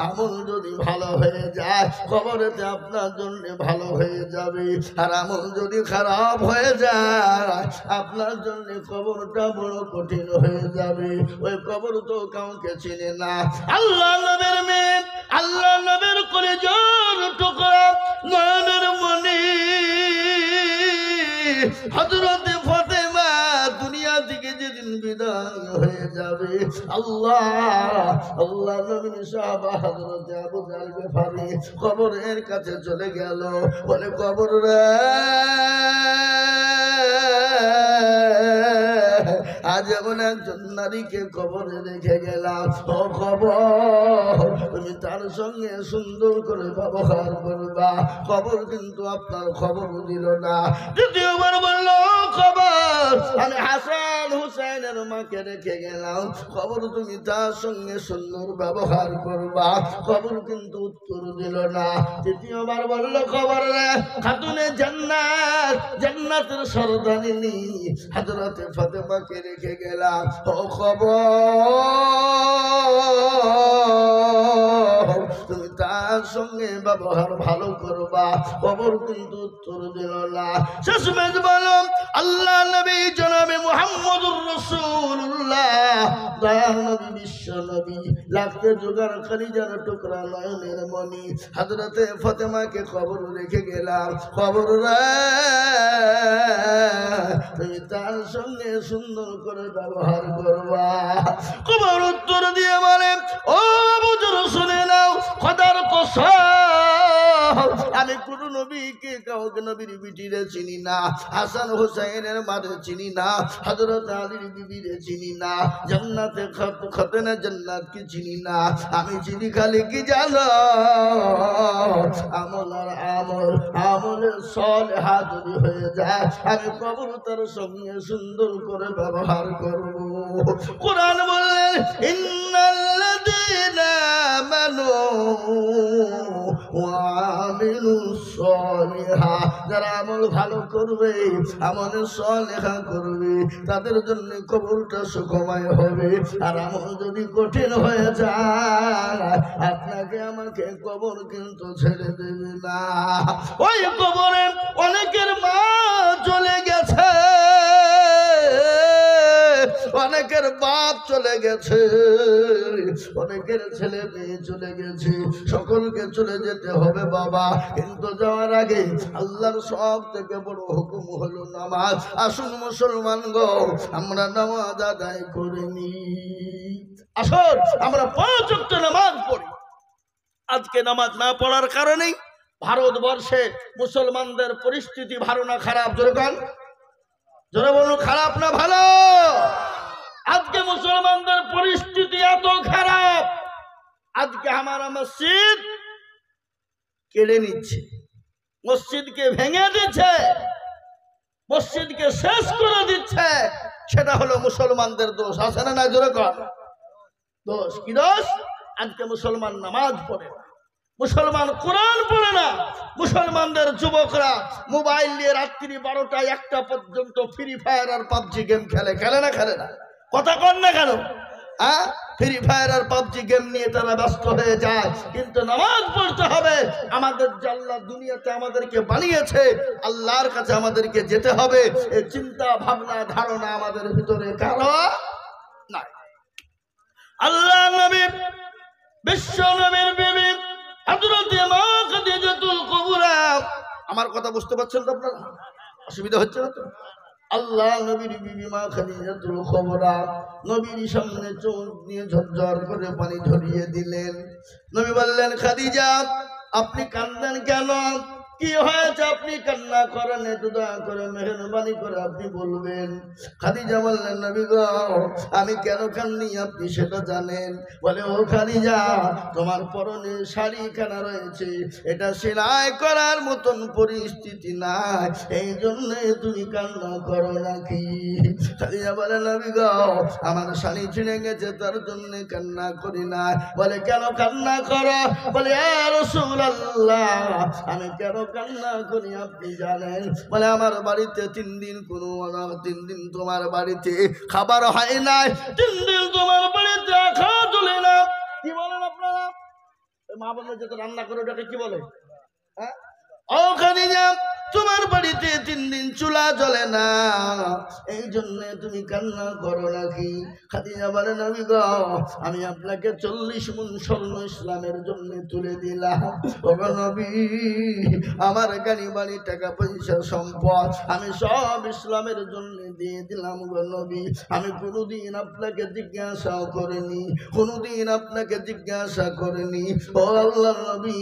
আমল যদি ভালো হয়ে যায় কবরেতে আপনার জন্য ভালো হয়ে যাবে, আর আমল যদি খারাপ হয়ে যায় আপনার জন্য কবরটা বড় কঠিন হয়ে যাবে। ওই কবর তো কাউকে চিনে না। আল্লাহ নবীর মেয়ে, আল্লাহ নবীর কলিজার টুকরা, নয়নের মণি হযরত ফাতেমা দুনিয়া থেকে যেদিন বিদায় হয়ে যাবে, আল্লাহ নবীর সাহাবা হযরত আবু জাহল গফারি কবরের কাছে চলে গেল, বলে কবর রে, আজ এমন একজন নারীকে কবরে রেখে গেলাম, ও কবর তুমি তার সঙ্গে সুন্দর করে ব্যবহার করবা। কবর কিন্তু আপনার খবর দিল না। দ্বিতীয়বার বলল, খবর আমি হাসান হুসাইনের মাকে রেখে গেলাম, খবর তুমি তার সঙ্গে সুন্দর ব্যবহার করবা। খবর কিন্তু উত্তর দিল না। তৃতীয়বার বলল, খবর রে, খাতুনে জান্নাত, জান্নাতের সরদারিনী হযরতে ফাতেমাকে রেখে গেলাম, ও খবর তুমি তার সঙ্গে ব্যবহার ভালো করবা। খবর কিন্তু উত্তর দিল না। শেষমেশ বলো, আল্লাহ নবী জনাবে মুহাম্মদুর রাসূলুল্লাহ, দয়াল নবী, বিশ্ব নবী, লাগতে জোগাড় খালিজার টুকরা, নয়নের মণি হযরতে ফাতেমাকে খবর রেখে গেলাম, খবর রে, তুমি তার সঙ্গে সুন্দর করে ব্যবহার করবা। খবর উত্তর দিয়ে বলে, ও বুজুর শুনে নাও, খোদার কসম আমি কোন নবীকে কাউকে নবীর বিটিরে চিনি না, হাসান হুসাইনের মারে চিনি না, হযরত আলীর বিবিরে চিনি না, জান্নাতে খাতুনে জান্নাত কি চিনি না। আমি চিনি খালি কি জানো, আমল আর আমল, আমলের সলিহা যদি হয়ে যায় আমি কবর তার সঙ্গে সুন্দর করে ব্যবহার করব। কোরআন বললেন, ইন্নাল্লাযীনা আমানু ওয়া আমিলুস সলিহাত, যারা আমল ভালো করবে, আমলের সলিহা করবে, তাদের জন্য কবরটা সুখময় হবে। আর আমল যদি কঠিন হয়ে যায় আপনাকে আমাকে কবর কিন্তু ছেড়ে দেবে না। ওই কবরে অনেকের মা চলে গেছে, অনেকের বাপ চলে গেছে, অনেকের ছেলে মেয়ে চলে গেছে, সকলকে চলে যেতে হবে বাবা, কিন্তু যাওয়ার আগে আল্লাহর সব থেকে বড় হুকুম হলো নামাজ। আসুন মুসলমান গো, আমরা নামাজ আদায় করে নি। আসুন আমরা 5 ওয়াক্ত নামাজ পড়ি। আজকে নামাজ না পড়ার কারণে ভারতবর্ষে মুসলমানদের পরিস্থিতি ভালো না খারাপ? জোরে বল, জোরে বলুন, খারাপ না ভালো? আজকে মুসলমানদের পরিস্থিতি এত খারাপ, আজকে আমার মসজিদ কেড়ে নিচ্ছে, মসজিদকে ভেঙে দিচ্ছে, মসজিদকে শেষ করে দিচ্ছে। সেটা হলো মুসলমানদের দোষ, আছে না? জোরে কর, দোষ। কি দোষ? আজকে মুসলমান নামাজ পড়ে না, মুসলমান কোরআন পড়ে না, মুসলমানদের যুবকরা মোবাইল নিয়ে রাত্রি 12টা 1টা পর্যন্ত ফ্রি ফায়ার আর পাবজি গেম খেলে। খেলে না? খেলে না? কথা কন না কেন? ফ্রি ফায়ার আর পাবজি গেম নিয়ে তারা ব্যস্ত হয়ে যায়, কিন্তু নামাজ পড়তে হবে। আমাদের আল্লাহ দুনিয়াতে আমাদেরকে বানিয়েছে, আল্লাহর কাছে আমাদেরকে যেতে হবে, এই চিন্তা ভাবনা ধারণা আমাদের ভিতরে কারো নাই। আল্লাহ নবী, বিশ্ব নবীর বিবি হযরত মা খাদিজাতুল কুবরা, আমার কথা বুঝতে পারছেন তো আপনারা? অসুবিধা হচ্ছে না তো? আল্লাহ নবীর বিবি মা খাদিজাতুল কুবরা নবীর সামনে চোখ নিয়ে ঝরঝর করে পানি ঝরিয়ে দিলেন। নবী বললেন, খাদিজা আপনি কান্দেন কেন? কি হয়েছে আপনি কান্না করেন? একটু দয়া করে মেহেরবানি করে আপনি বলবেন। খাদিজা বললেন, নবী গো আমি কেন কান্দি আপনি সেটা জানেন? বলে, ও খাদিজা তোমার পরনে শাড়ি কেনা রয়েছে, এটা সেলাই করার মতন পরিস্থিতি নাই, এই জন্য তুমি কান্না করো নাকি? খাদিজা বলে, নবী গো আমার শাড়ি ছিঁড়ে গেছে তার জন্য কান্না করি না। বলে, কেন কান্না করো? বলে, ইয়া রাসূলুল্লাহ আমি কেন কান্না করি আপনি জানেন? বলে, আমার বাড়িতে 3 দিন কোনো 3 দিন তোমার বাড়িতে খাবার হয় নাই, 3 দিন তোমার বাড়িতে আখা চলে না। কি বলেন আপনারা? মা বললো যে তো রান্না করে ওটাকে কি বলে? হ্যাঁ, ও খাদিজা, তোমার বাড়িতে 3 দিন চুলা জ্বলে না, এই জন্য তুমি কান্না করো নাকি? খাদিজা বলে, নবী গো, আমি আপনাকে 40 মণ স্বর্ণ ইসলামের জন্য তুলে দিলাম। ও নবী, আমার গাড়ি বাড়ি টাকা পয়সা সম্পদ আমি সব ইসলামের জন্য দিয়ে দিলাম গো নবী। আমি কোনোদিন আপনাকে জিজ্ঞাসা করিনি, কোনোদিন আপনাকে জিজ্ঞাসা করিনি ও আল্লাহর নবী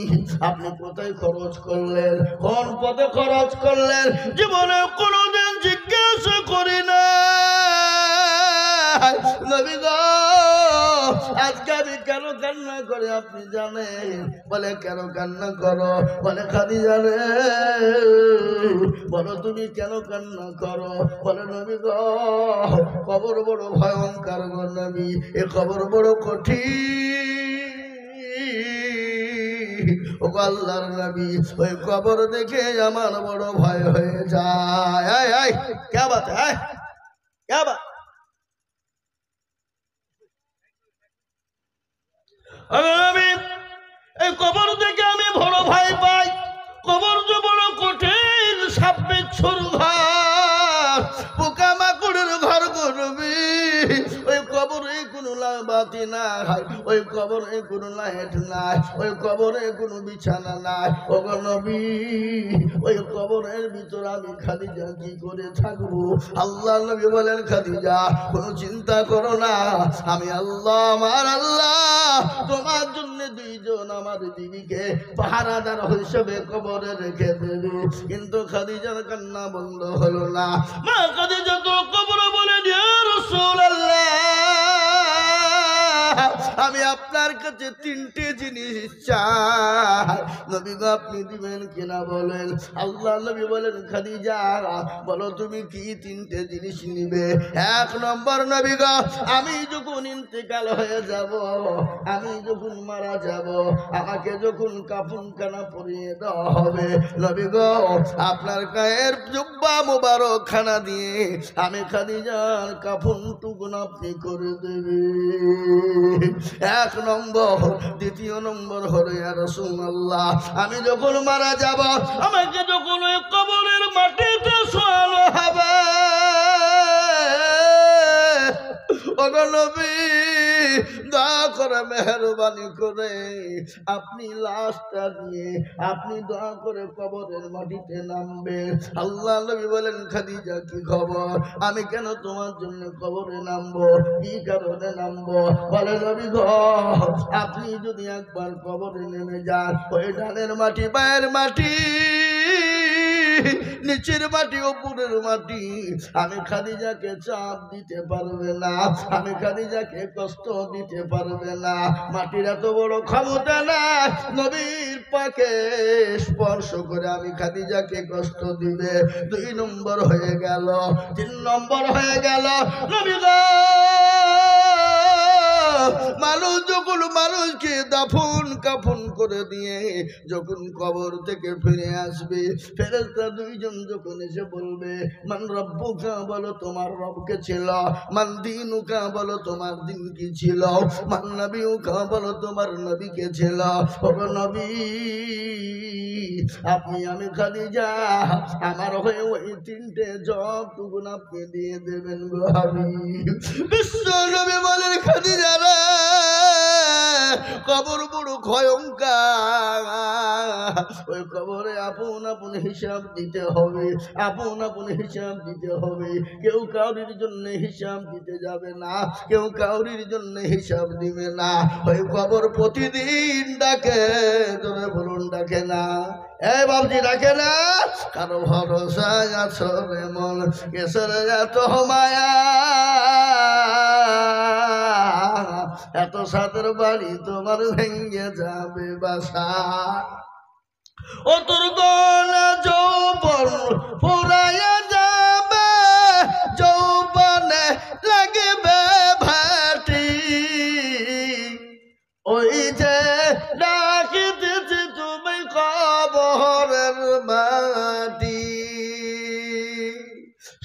আপনি কোথায় খরচ করলেন, কোন পথে খরচ করলেন, জীবনে কোনোদিন জিজ্ঞাসা করি না। নবী গো, আজকে আমি কেন কান্না করে আপনি জানেন? বলে কেন কান্না করো? বলে খাদিজা রে, বলো তুমি কেন কান্না করো? বলে নবী গো, কবর বড় ভয়ঙ্কর গো নবী, এ কবর বড় কঠিন। ও আল্লাহর নবী, ওই কবর দেখে আমার বড় ভয় হয়ে যায়। কে বাত হ্যাঁ, কে বাত? এই কবর দেখে আমি বড় ভয় পাই। কবর যে বড় কঠিন, সাপ বিচ্ছুর ঘর, পোকামাকড়ের ঘর করবি। ওই কবরে কোনো বাতি নাই, ওই কবরে কোনো লাইট নাই, ওই কবরে কোনো বিছানা নাই। ও নবী, ওই কবরের ভিতর আমি খাদিজা কি করে থাকবো? আল্লাহ নবী বলেন, খাদিজা কোনো চিন্তা করো না, আমি আল্লাহ, আমার আল্লাহ তোমার জন্য 2 জন আমার বিবিকে পাহারাদার হিসেবে কবরে রেখে দেবে। কিন্তু খাদিজার কান্না বন্ধ হলো না। মা খাদিজা তো কবরে বলে, ইয়া রাসূলুল্লাহ, আমি আপনার কাছে 3টে জিনিস চাই। নবী গো, আপনি দিবেন কিনা বলেন? আল্লাহ নবী বলেন, খাদিজা বলো তুমি কি 3টে জিনিস নিবে? 1 নম্বর, নবী গো, আমি যখন ইন্তেকাল হয়ে যাব, আমি যখন মারা যাব, আমাকে যখন কাফন খানা পরিয়ে দেওয়া হবে, নবী গো, আপনার গায়ের জুব্বা মোবারক খানা দিয়ে আমি খাদিজার কাফন টুকুন আপনি করে দেবে। 1 নম্বর। 2 নম্বর হলো, ইয়া রাসূলুল্লাহ, আমি যখন মারা যাব, আমাকে যখন ওই কবরের মাটিতে শোয়ানো হবে, ও নবী দয়া করে মেহেরবানি করে আপনি লাশটা নিয়ে আপনি দয়া করে কবরের মাটিতে নামবেন। আল্লাহ নবী বলেন, খাদিজা কি খবর? আমি কেন তোমার জন্য কবরে নামবো? কি কারণে নামবো? বলে নবী গো, আপনি যদি একবার কবরে নেমে যান, ওই ডানের মাটি, পায়ের মাটি, নিচের মাটি, উপরের মাটি, আমি খাদিজাকে চাপ দিতে পারবে না, আমি খাদিজাকে কষ্ট দিতে পারবে না। মাটির এত বড় ক্ষমতা না নবীর পাকে স্পর্শ করে আমি খাদিজাকে কষ্ট দিবে। 2 নম্বর হয়ে গেল। 3 নম্বর হয়ে গেল, নবী গো, মানুষ যখন মানুষকে দাফন কাফন করে দিয়ে যখন কবর থেকে ফিরে আসবে, ফেরেশতা 2 জন যখন এসে বলবে, মান রব্বুকা, বলো তোমার রবকে ছিল, মান দীনুকা, বলো তোমার দিন কি ছিল, মান নবিয়ুকা, বলো তোমার নবীকে ছিল। ও নবী, আপনি আমি খাদিজা আমার হয়ে ওই 3টে জবটুকুন আপনি দিয়ে দেবেন গো হাবিব। বিশ্ব নবী বলেন, খাদিজা রে, কবর বড় ভয়ঙ্কর, ওই কবরে আপন আপন হিসাব দিতে হবে, আপন আপন হিসাব দিতে হবে। কেউ কাউরির জন্য হিসাব দিতে যাবে না, কেউ কাউরির জন্য হিসাব দিবে না। ওই কবর প্রতিদিন ডাকে, তোরা বলুন ডাকে না? এই বাবজি ডাকে না? কারো ভরসা আছো রে মন, কেসর এত মায়া, এত সাদের বাড়ি তোমার ভেঙে যাবে বাসা। ও তোর গনা যৌবন ফুরাইয়া যাবে, যৌবনে লাগবে ভাটি, ওই যে ডাকিতেছি তুমি কবরের মাটি।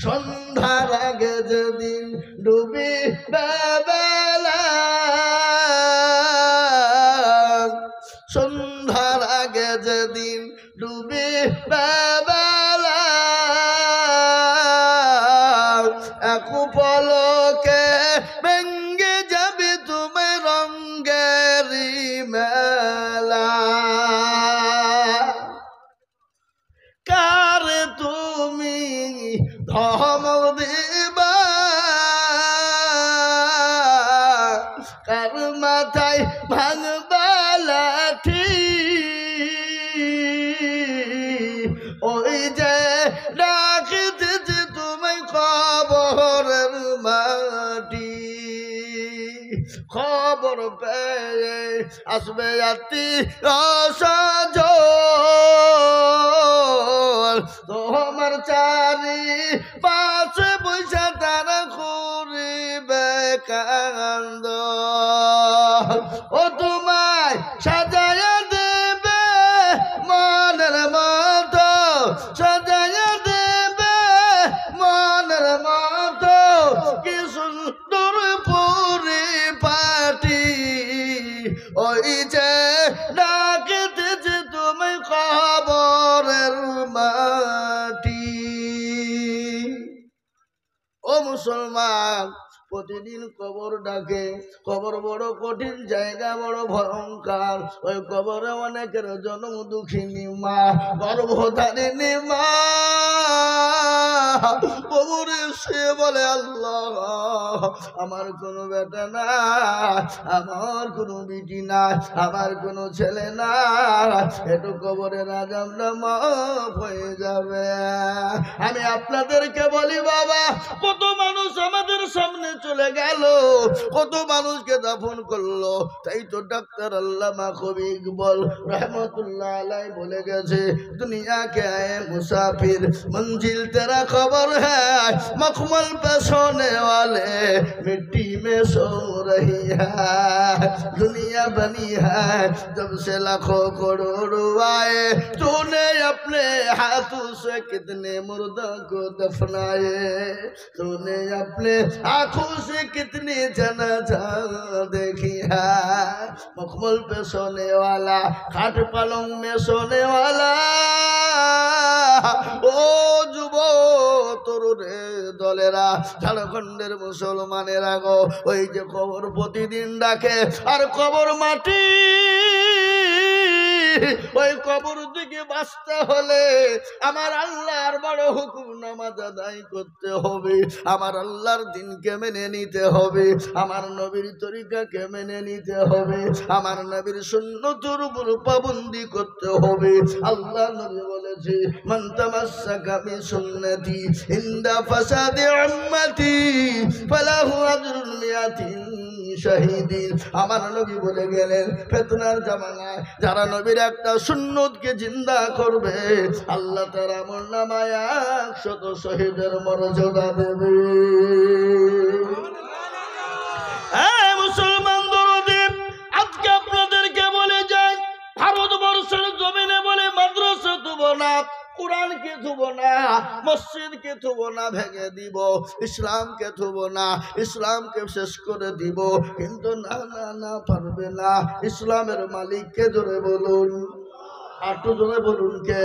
সন্ধ্যার আগে যেদিন ডুবি বেলা, যেদিন ডুবি বেলা এক পলকে ভেঙ্গে যাবে তুমি রঙ্গেরি মেলা কার তুমি ধমক দিবা কার মাথায় ভাঙবা লাঠি ওই যে ডাকিতেছে তুমি খবরের মাটি খবর পেয়ে আসবে আত্মি অসজল তোমার চারি পাশে বৈশা তারা করিবে কান্দ ও তোমায় সাজায়া দেবে মনের মতো সাজায়া দেবে মনের মতো কি সুন্দর পরিপাটি ওই যে ডাকিতেছে তুমি খবরের মাটি ও মুসলমান প্রতিদিন কবর ডাকে কবর বড় কঠিন জায়গা বড় ভয়ঙ্কর ওই কবরে অনেকের জন্ম দুঃখিনী মা গর্ভধারিণী মা কবরে সে বলে আল্লাহ আমার কোনো বেটা না আমার কোনো বিটি না আমার কোনো ছেলে না একটু কবরের আযাবটা মাফ হয়ে যাবে আমি আপনাদেরকে বলি বাবা কত মানুষ আমাদের সামনে চলে গেল কত মানুষকে দাফন করলো তাই তো ডাক্তার আল্লামা কবি ইকবাল रहमतुल्लाह अलैह बोले गए दुनिया के आए मुसाफिर मंजिल तेरा खबर है मखमल पे सोने वाले मिट्टी में सो रही है दुनिया बनी है जब से लाखों करोड़ों आए तूने अपने हाथों से कितने मुर्दों को दफनाए तूने अपने आंखों से कितनी जनाजा देखी है मखमल पे सोने वाला खाट पलंग में सोने वाला ओ जुबो तरुरे दलेरा झारखंडेर मुसलमानेरा गो ওই যে কবর প্রতিদিন ডাকে আর কবর মাটি ওই কবর থেকে বাঁচতে হলে আমার আল্লাহর বড় হুকুম নামাজ আদায় করতে হবে আমার আল্লাহর দ্বীনকে মেনে নিতে হবে আমার নবীর তরিকাকে মেনে নিতে হবে আমার নবীর সুন্নতের উপর পাবন্দি করতে হবে আল্লাহ নবী বলেছে মান তামাসসাকা বি সুন্নতি ইনদা ফাসাদি উম্মতি ফালাহু আজরুন মিয়াতিন শাহিদিন আমার নবী বলে গেলেন ফিতনার জামানায় যারা নবীর একটা সুন্নতকে জিন্দা করবে আল্লাহ তার আমলনামায় 100 শহীদের মর্যাদা দেবে মুসলমান দরদি আজকে আপনাদেরকে বলে যাই ভারতবর্ষের জমিনে বলে মাদ্রাসা দেব না कुरान के थुबो ना मस्जिद के थुबो ना भेगे दीबो इस्लाम के थुबो ना इस्लाम के शेष करे दीबो किन्तु ना ना ना पारबे ना इस्लामेर मालिक के जोरे बोलुन आटो जोरे बोलुन के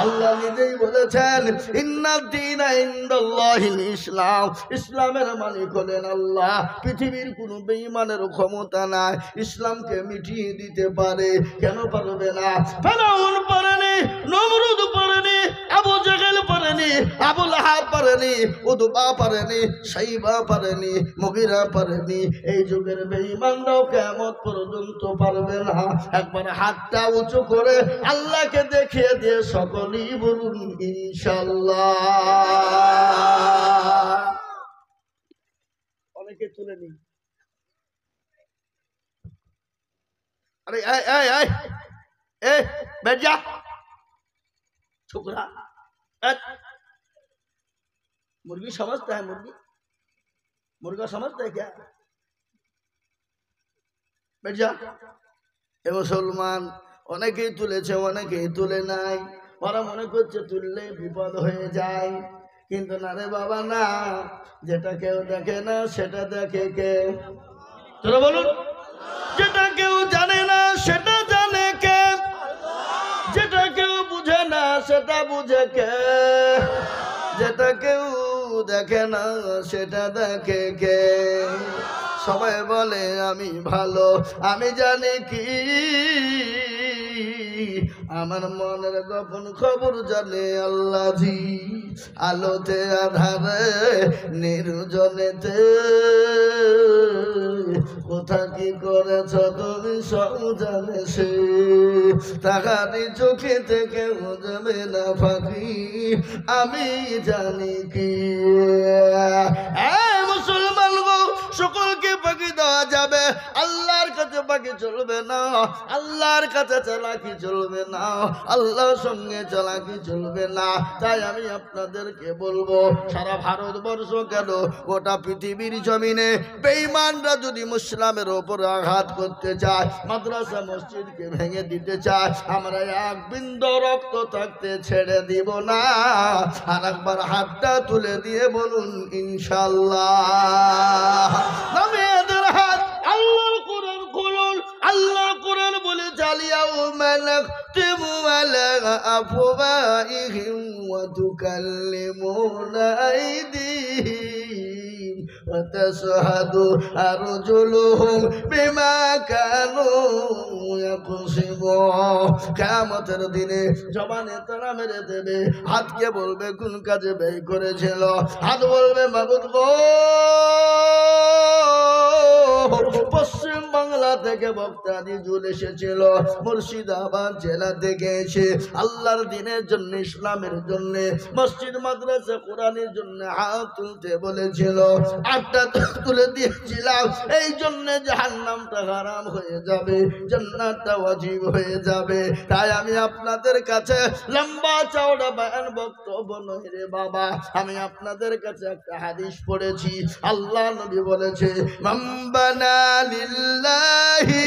अल्लाह निजेई बोलेछेन इन्नाद्दीना इनदाल्लाहिल इस्लाम इस्लामेर मालिक हलेन आल्लाह पृथिबीर कोनो बेईमानेर क्षमता नाई इस्लामके मिटिয়ে দিতে পারে কেন পারবে না ফেরাউন পারেনি নমরুদ পারেনি আবু জাহেল পারেনি আবু লাহাব পারেনি উতবা পারেনি সাইবা পারেনি মুগিরা পারেনি এই যুগের বেঈমানরাও কিয়ামত পর্যন্ত পারবে না একবার হাতটা উঁচু করে আল্লাহকে দেখিয়ে দিয়ে সকলেই বলুন ইনশাআল্লাহ অনেকে তুলে নি अरे आए आए आए ए बैठ जा छोकरा मुर्गी समझता है मुर्गा समझता है क्या बैठ जा ए मुसलमान অনেকেই তুলেছে অনেকেই তুলে নাই ওরা মনে করছে তুললে বিপদ হয়ে যায় কিন্তু না রে বাবা না যেটা কেউ দেখে না সেটা দেখে কে তোরা বলুন যেটা কেউ জানে না সেটা জানে কে সেটা বুঝে কে? যেটা কেউ দেখে না সেটা দেখে কে? সবাই বলে আমি ভালো, আমি জানি কি আমার মনের গোপন খবর জানে আল্লাহজি। আলোতে আধারে নির্জনেতে কোথা কি করেছ তুমি সব জানে সে। তাহারি চোখে থেকে যাবে না ফাঁকি, আমি জানি কি। মুসলমান গো, সকলকে বাকি দেওয়া যাবে, আল্লাহর কাছে বাকি চলবে না। আল্লাহর কাছে চালাকি চলবে না, আল্লাহর সঙ্গে চালাকি চলবে না। তাই আমি আপনাদেরকে বলবো, সারা ভারতবর্ষ কেন গোটা পৃথিবীর জমিনে বেঈমানরা যদি মুসলিমের ওপর আঘাত করতে চায়, মাদ্রাসা মসজিদকে ভেঙে দিতে চায়, আমরা এক বিন্দু রক্ত থাকতে ছেড়ে দিব না। আর একবার হাতটা তুলে দিয়ে বলুন ইনশাআল্লাহ। নামেদের হাত, আল্লাহর কোরআন খুলুন। আল্লাহর কোরআন বলে চালিয়াও মালাক তিমু আলা আফওয়াহিহিম ওয়া তুকাল্লিমুনা আইদিহিম ওয়া তাশহাদু আরজুলুহুম বিমা কানু ইয়াকসিবুন। কিয়ামতের দিনে জবানে তারা মেরে দেবে, হাতকে বলবে কোন কাজে ব্যয় করেছিল। হাত বলবে মাবুদ গো, পশ্চিম বাংলা থেকে বক্তা নিজুল এসেছিল, মুর্শিদাবাদ জেলা থেকে এসে আল্লাহর দিনের জন্য, ইসলামের জন্য, মসজিদ মাদ্রাসা কোরআনের জন্য হাত তুলতে বলেছিল। আটটা তুলে দিয়েছিলাম, এই জন্য জাহান্নামটা হারাম হয়ে যাবে, জান্নাতটা ওয়াজিব হয়ে যাবে। তাই আমি আপনাদের কাছে লম্বা চওড়া বয়ান বক্তব্য নয় রে বাবা, আমি আপনাদের কাছে একটা হাদিস পড়েছি। আল্লাহ নবী বলেছে, মাম্বানা লিল্লাহি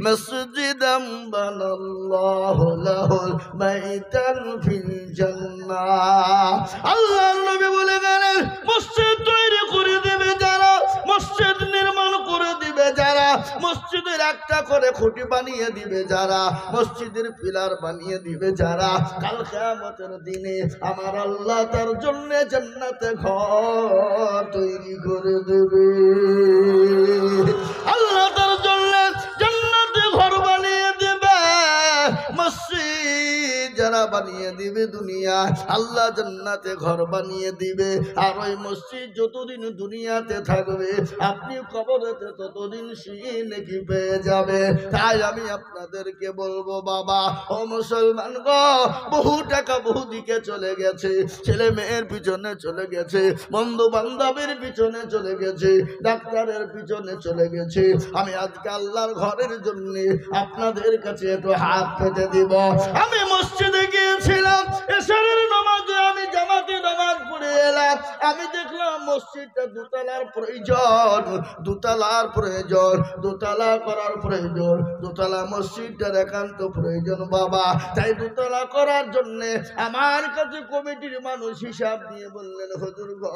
মসজিদাম বানাল্লাহু লাহুল বাইতান ফিল জান্নাহ। আল্লাহ নবী বলে গেলেন, মসজিদ তৈরি করে দেবে যারা, মসজিদ নির্মাণ করে দিবে যারা, মসজিদের একটা করে খুঁটি বানিয়ে দিবে যারা, মসজিদের পিলার বানিয়ে দিবে যারা, কাল কিয়ামতের দিনে আমার আল্লাহ তার জন্য জান্নাতে ঘর তৈরি করে দেবে। আল্লাহ তার জন্য জান্নাতে ঘর বানিয়ে দেবে। মসজিদ যারা বানিয়ে দিবে দুনিয়া, আল্লাহ জান্নাতে ঘর বানিয়ে দিবে। আর ওই মসজিদ যতদিন দুনিয়াতে থাকবে, আপনি কবরেতে ততদিন সেই নেকি পেয়ে যাবে। তাই আমি আপনাদেরকে বলবো বাবা ও মুসলমান গো, বহু টাকা বহু দিকে চলে গেছে, ছেলে মেয়ের পিছনে চলে গেছে, বন্ধু বান্ধবের পিছনে চলে গেছে, ডাক্তারের পিছনে চলে গেছে। আমি আজকে আল্লাহর ঘরের জন্য আপনাদের কাছে একটু হাত পেতে দিব। আমি মসজিদে গিয়েছিলাম, এশারের নামাজে আমি জামাতে নামাজ পড়ে এলাম। আমি দেখলাম মসজিদটা দোতলার প্রয়োজন, দোতলার প্রয়োজন, দোতলা করার প্রয়োজন, দোতলা মসজিদটার একান্ত প্রয়োজন বাবা। তাই দোতলা করার জন্য আমার কাছে কমিটির মানুষ হিসাব দিয়ে বললেন, হুজুর গো,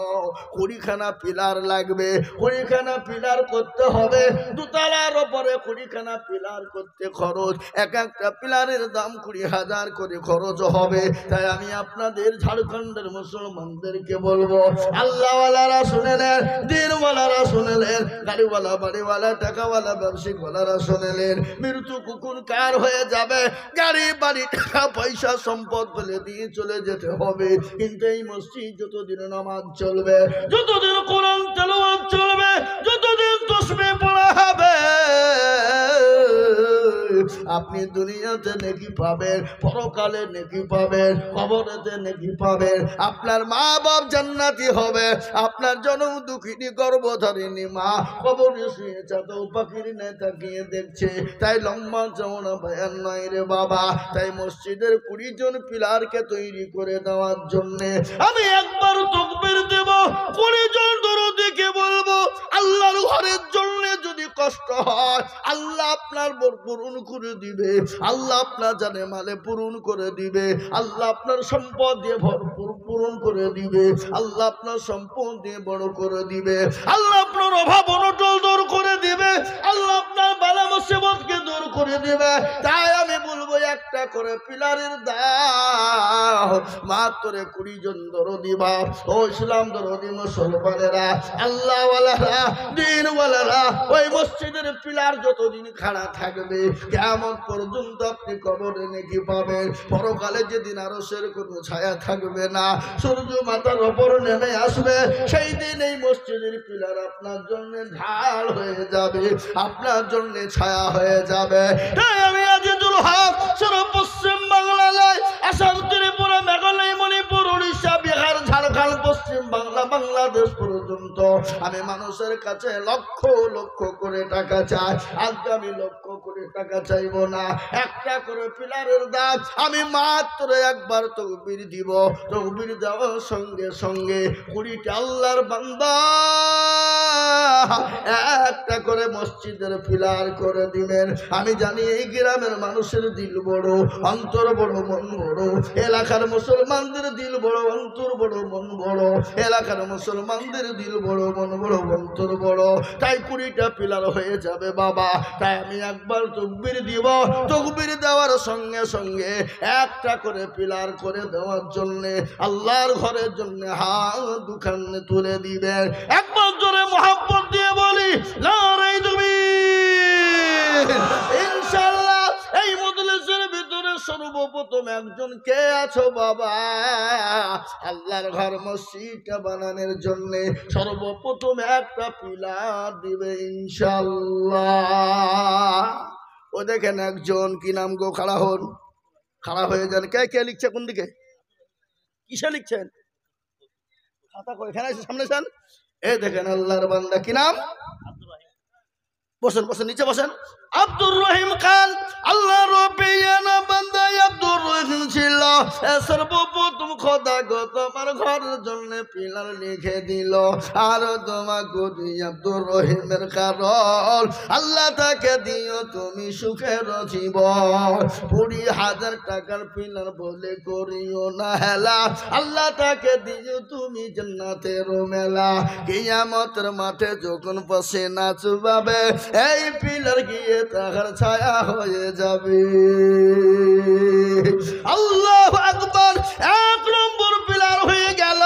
20খানা পিলার লাগবে, 20খানা পিলার করতে হবে, দোতলার ওপরে 20খানা পিলার করতে খরচ, এক একটা পিলারের দাম 20,000 করে খরচ হবে। তাই আমি আপনাদের ঝাড়খণ্ডের মুসলমানদেরকে বলবো, আল্লাহওয়ালারা শুনে নেন, দিনওয়ালারা শুনে নেন, গাড়িওয়ালা বাড়িওয়ালা টাকাওয়ালা ব্যবসায়িকওয়ালারা শুনে নেন। মৃত্যু কুকুর কার হয়ে যাবে, গাড়ি বাড়ি টাকা পয়সা সম্পদ বলে দিয়ে চলে যেতে হবে, কিন্তু এই মসজিদ যতদিন নামাজ চলবে, যতদিন কোরআন তেলাওয়াত চলবে, যতদিন তাসবিহ পড়া হবে, আপনি দুনিয়াতে নেকি পাবেন, পরকালে নেকি পাবেন, কবরেতে নেকি পাবেন। আপনার মা বাপ জান্নাতি হবে, আপনার জনম দুঃখিনী গর্ভধারিণী মা কবরে শুয়ে চাঁদও পাখির নেই তাকিয়ে দেখছে। তাই লম্বা চওড়া বয়ান নয় রে বাবা। তাই মসজিদের 20 জন পিলারকে তৈরি করে দেওয়ার জন্য আমি একবার তাকবীর দেব, 20 জন দরদিকে বলবো, আল্লাহর ঘরের জন্য যদি কষ্ট হয়, আল্লাহ আপনার পূরণ করে দিবে, আল্লাহ আপনার জানে মালে পূরণ করে দিবে, আল্লাহ আপনার সম্পদ দিয়ে ভরপুর পূরণ করে দিবে, আল্লাহ আপনার সম্পদ দিয়ে বড় করে দিবে, আল্লাহ আপনার অভাব অনটন দূর করে দিবে, আল্লাহ আপনার বালা মুসিবতকে দূর করে দিবে। তাই আমি বলবো একটা করে পিলারের দাও মাত্র 20 জন দরদি বাপ ও ইসলাম দরদি মুসলমানেরা আল্লাহওয়ালারা দ্বীনওয়ালারা ওই মসজিদের পিলার যতদিন খাড়া থাকবে কিয়ামত পর্যন্ত আপনি কবরে নেকি পাবেন। পরকালে যেদিন আরশের কোনো ছায়া থাকবে না, সূর্য মাথার উপর নেমে আসবে, সেই দিন এই মসজিদের পিলার আপনার জন্য ঢাল হয়ে যাবে, আপনার জন্য ছায়া হয়ে যাবে। তাই আমি আজিজুল হক সারা পশ্চিম বাংলায় আসাম, ত্রিপুরা, মেঘালয়, মণিপুর, উড়িষ্যা, বিহার, ঝাড়খণ্ড, পশ্চিম বাংলা, বাংলাদেশ পর্যন্ত আমি মানুষের কাছে লক্ষ লক্ষ করে টাকা চাই। আজকে আমি লক্ষ করে টাকা চাইবো না, একটা করে পিলারের দাম আমি মাত্র একবার তকবীর দিব। তকবীর দেওয়ার সঙ্গে সঙ্গে 20টা আল্লাহর বান্দা একটা করে মসজিদের পিলার করে দিবেন। আমি জানি এই গ্রামের মানুষের দিল বড়, অন্তর বড়, মন বড়। এলাকার মুসলমানদের দিল বড়, অন্তর বড়, মন বড়। এলাকার মুসলমানদের দিল বড়, মন বড়, অন্তর বড়। তাই 20টা পিলার হয়ে যাবে বাবা। তাই আমি একবার তকবীর দিব, তকবীর দেওয়ার সঙ্গে সঙ্গে একটা করে পিলার করে দেওয়ার জন্য আল্লাহর ঘরের জন্য হাত দুখানে তুলে দিবেন। একবার জোরে মোহাব্বত দিয়ে বলি নারায়ে তাকবীর। ইনশাআল্লাহ এই মজলিসের ভিতরে সর্বপ্রথম একজন কে আছো বাবা? আল্লাহর ঘর মসজিদটা বানানোর জন্য সর্বপ্রথম একটা পিলার দিবে ইনশাআল্লাহ। ও দেখেন একজন, কি নাম গো? খাড়া হন, খাড়া হয়ে যান। কে কে লিখছে? কোন দিকে? কিসে লিখছেন? খাতা করে এখানে এসে সামনে যান। এই দেখেন আল্লাহর বান্দা, কি নাম? বসেন বসেন, নিচে বসেন। আব্দুর রহিম খান। আল্লাহর পেয়ারা বান্দা আব্দুর রহিম ছিল। সর্বপ্রথম খোদা গো তোমার ঘরের জন্য পিলার লিখে দিল। আর তোমাকে আব্দুর রহিমের কারণ আল্লাহ তাকে দিও তুমি সুখের জীবন। 20,000 টাকার পিলার বলে করিও না হেলা, আল্লাহ তাকে দিও তুমি জান্নাতের মেলা। কিয়ামতের মাঠে যখন পাশে নাচবাবে এই পিলার গিয়ে তাহার ছায়া হয়ে যাবে। আল্লাহু আকবার। 1 নম্বর পিলার হয়ে গেল।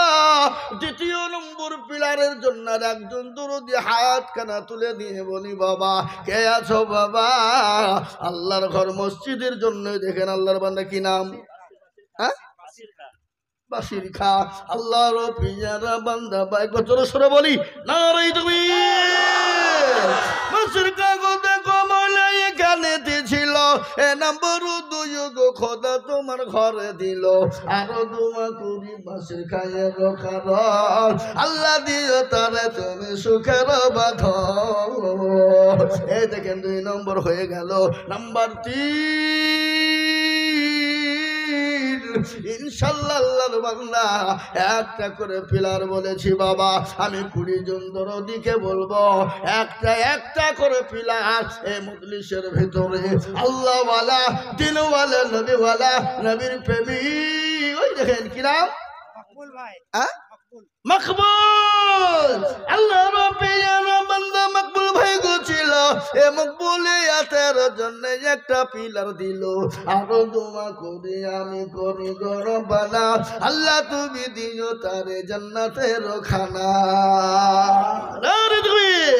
2য় নম্বর পিলারের জন্য একজন দরদি হাত কানা তুলে দিয়ে বলি বাবা কে আছো বাবা? আল্লাহর ঘর মসজিদের জন্য দেখেন আল্লাহর বান্দা, কি নাম? হ্যাঁ, বাসির খা। আল্লাহর পিয়ারা বান্দা ভাই জোরে সরে বলি নারায়ে তাকবীর। বাসির খা গো দেখো মৌলা এখানে ছিল। এ নম্বর 2 গো খোদা তোমার ঘরে দিল। আরো দোয়া করি বাসির খায়ের কারণ আল্লাহ দিও তারে তুমি সুখের বাঁধন। এই দেখেন 2 নম্বর হয়ে গেল। নাম্বার 3 ইনশাআল্লাহ আল্লাহর বান্দা একটা করে পিলার বলেছি বাবা। আমি 20 জন দরদিকে বলবো একটা একটা করে পিলার এই মজলিসের ভিতরে আল্লাহওয়ালা, দিনওয়ালা, নবীওয়ালা, নবীর প্রেমিক। ওই দেখেন কি নাম? মকবুল ভাই। হ্যাঁ, মকবুল। আল্লাহর পেয়ারা বান্দা মকবুল ভাই গো ছিল। এ মকবুলিয়াতের জন্য একটা পিলার দিল। আরো দোয়া করি আমি করি গো রব্বানা আল্লাহ তুমি দিও তারে জান্নাতের খানা। নারায়ে তাকবীর।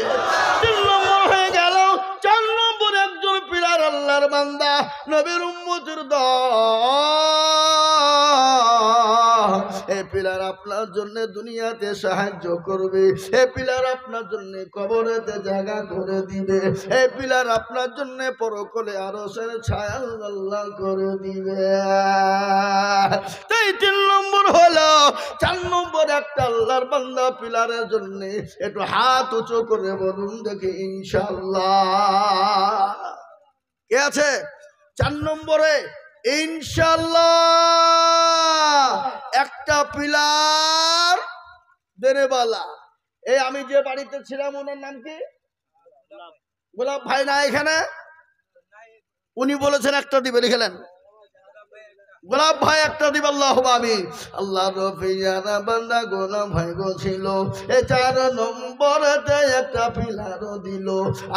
3 নম্বর হয়ে গেল। 4 নম্বর একজন পিলার আল্লাহর বান্দা নবীর উম্মতের দল। এই পিলার আপনার জন্য দুনিয়াতে সাহায্য করবে। এই পিলার আপনার জন্য কবরেতে জায়গা করে দিবে। এই পিলার আপনার জন্য পরকালে আরশের ছায়া আল্লাহ করে দিবে। তাই 3 নম্বর হলো। 4 নম্বর একটা আল্লাহর বান্দা পিলারের জন্য একটু হাত উঁচু করে বলুন দেখি ইনশাআল্লাহ। কে আছে 4 নম্বরে? ইনশাআল্লাহ একটা পিলার দেনেবালা। এই আমি যে বাড়িতে ছিলাম ওনার নাম কি? গোলাপ ভাই না এখানে? উনি বলেছেন একটা দিবে, লিখলেন। গোলাপ ভাই একটা দিব আল্লাহ আমি আল্লাহ রফিয়ানা বান্দা গোলাম ভাই গো ছিল এ 4 নম্বরেতে একটা পিলারও দিল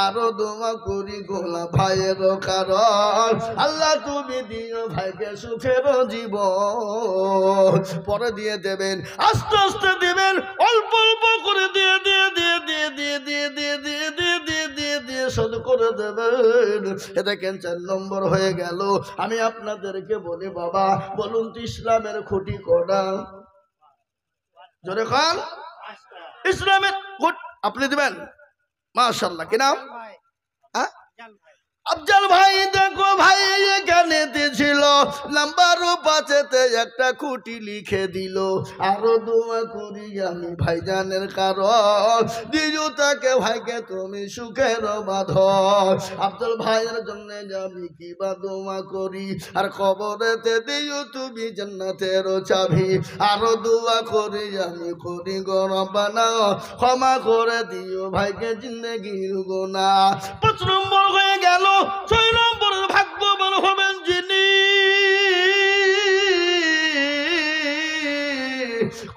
আরো দোয়া করি গোলাপ ভাইয়ের কারণ আল্লাহ তুমি দিও ভাইকে সুখের জীবন পরে দিয়ে দেবেন আস্তে আস্তে দিবেন অল্প অল্প করে দিয়ে দিয়ে দিয়ে দিয়ে দিয়ে দিয়ে দিয়ে দিয়ে দিয়ে দিয়ে দিয়ে দিয়ে শোধ করে দেবেন এ দেখেন 4 নম্বর হয়ে গেল আমি আপনাদেরকে বলি বাবা বলুন তো ইসলামের খুঁটি কটা জোরে খান ইসলামের আপনি দিবেন মাশাআল্লাহ কি নাম আফজাল ভাই দেখো ভাই এখানে ছিল নাম্বার 5 একটা খুঁটি লিখে দিল আরো দোয়া করি আমি ভাইজানের কারণ দিও তাকে ভাইকে তুমি সুখের বাঁধন আফজাল ভাইয়ের জন্য আমি কি বা দোয়া করি আর কবরেতে দিও তুমি জান্নাতের চাবি আরো দোয়া করি আমি করি গো রব্বানা ক্ষমা করে দিও ভাইকে জিন্দেগির গুনাহ 5 নম্বর হয়ে গেল 6 নম্বরের ভাগ্যবান হবেন যিনি